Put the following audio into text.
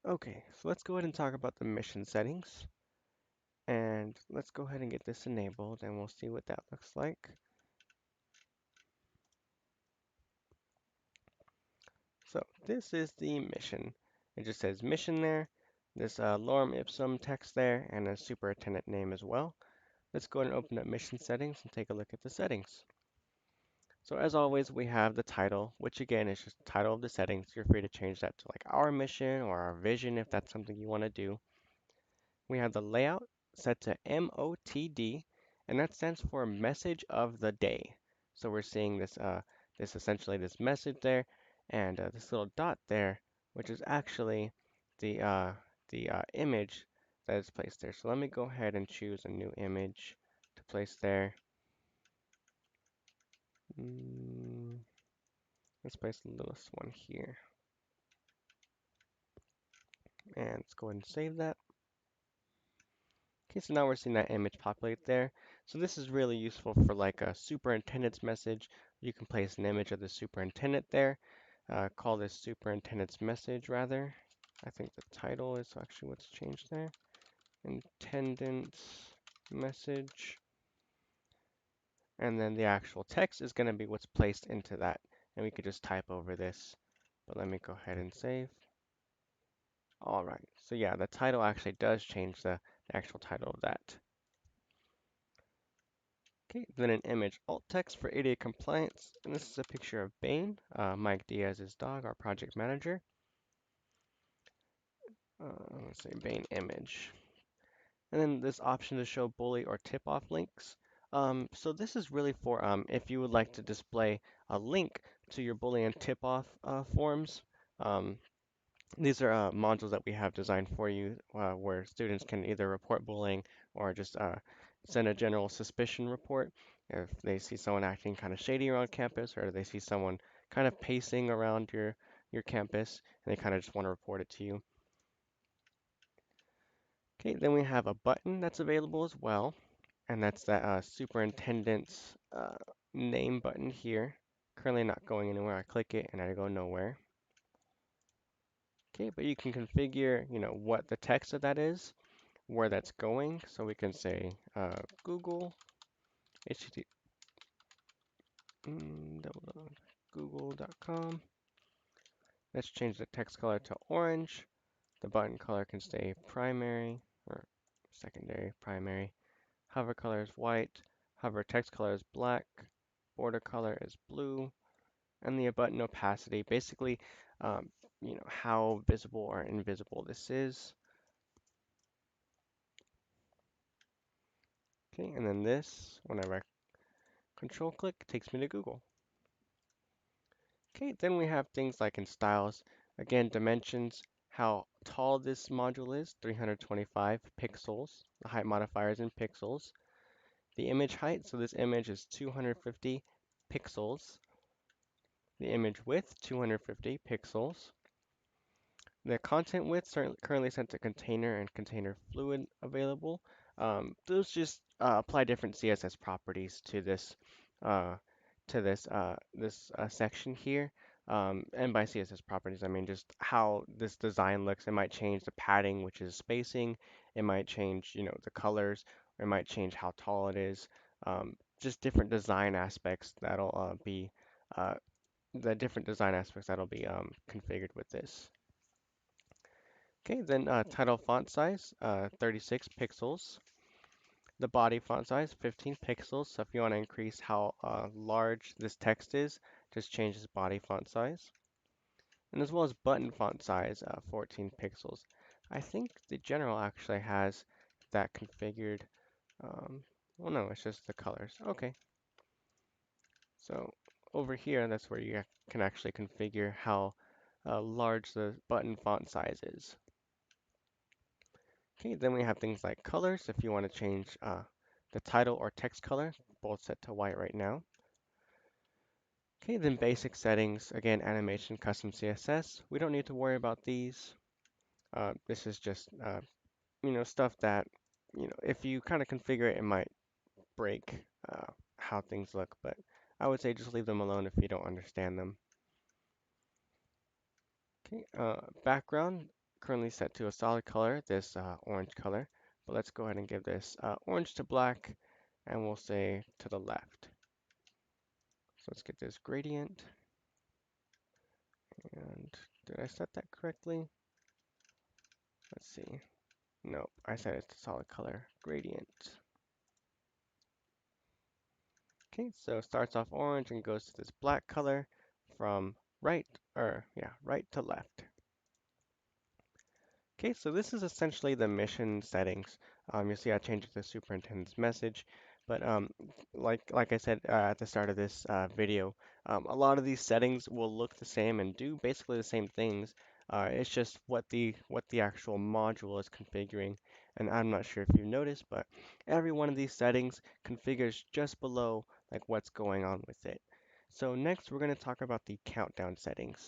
Okay, so let's go ahead and talk about the mission settings. And let's go ahead and get this enabled and we'll see what that looks like. So this is the mission. It just says mission there. This lorem ipsum text there and a superintendent name as well. Let's go ahead and open up mission settings and take a look at the settings. So as always, we have the title, which again is just the title of the settings. You're free to change that to like our mission or our vision if that's something you want to do. We have the layout set to MOTD, and that stands for Message of the Day. So we're seeing this essentially this message there, and this little dot there, which is actually the uh, the image that is placed there. So let me go ahead and choose a new image to place there. Mm, let's place the littlest one here, and let's go ahead and save that. Okay, so now we're seeing that image populate there. So this is really useful for like a superintendent's message. You can place an image of the superintendent there. Call this superintendent's message rather. I think the title is actually what's changed there. Intendant's message. And then the actual text is going to be what's placed into that. And we could just type over this. But let me go ahead and save. All right. So yeah, the title actually does change the actual title of that. Okay, then an image alt text for ADA compliance. And this is a picture of Bane, Mike Diaz's dog, our project manager. Let's say Bane image. And then this option to show bully or tip-off links. So this is really for if you would like to display a link to your bully and tip-off forms. Um, these are modules that we have designed for you where students can either report bullying or just send a general suspicion report if they see someone acting kind of shady around campus or they see someone kind of pacing around your campus and they kind of just want to report it to you. Okay, then we have a button that's available as well, and that's that superintendent's name button here. Currently not going anywhere. I click it and I go nowhere. Okay, but you can configure, what the text of that is, where that's going. So we can say Google, HTTP, google.com. Let's change the text color to orange. The button color can stay primary or secondary, primary. Hover color is white. Hover text color is black. Border color is blue. And the button opacity, basically, um, how visible or invisible this is. Okay, and then this, whenever I control click, takes me to Google. Okay, then we have things like in styles. Again, dimensions, how tall this module is, 325 pixels. The height modifier is in pixels. The image height, so this image is 250 pixels. The image width, 250 pixels. The content width currently set to container and container fluid available. Those just apply different CSS properties to uh, this section here. And by CSS properties, I mean just how this design looks. It might change the padding, which is spacing. It might change, the colors, or it might change how tall it is. Just different design aspects that'll be uh, the different design aspects that'll be configured with this. Okay, then title font size, 36 pixels. The body font size, 15 pixels. So if you want to increase how large this text is, just change this body font size. And as well as button font size, 14 pixels. I think the general actually has that configured. Well, no, it's just the colors. Okay, so over here, that's where you can actually configure how large the button font size is. Okay, then we have things like colors if you want to change the title or text color, both set to white right now. Okay, then basic settings, again, animation, custom CSS. We don't need to worry about these. This is just, stuff that, if you kind of configure it, it might break how things look, but I would say just leave them alone if you don't understand them. Okay, background. currently set to a solid color, this orange color. But let's go ahead and give this orange to black, and we'll say to the left. So let's get this gradient. And did I set that correctly? Let's see. Nope, I set it to solid color gradient. Okay, so it starts off orange and goes to this black color from right to left. Okay, so this is essentially the mission settings. You'll see I changed it to superintendent's message, but like I said at the start of this video, a lot of these settings will look the same and do basically the same things. It's just what the actual module is configuring, and I'm not sure if you noticed, but every one of these settings configures just below like what's going on with it. So next we're going to talk about the countdown settings.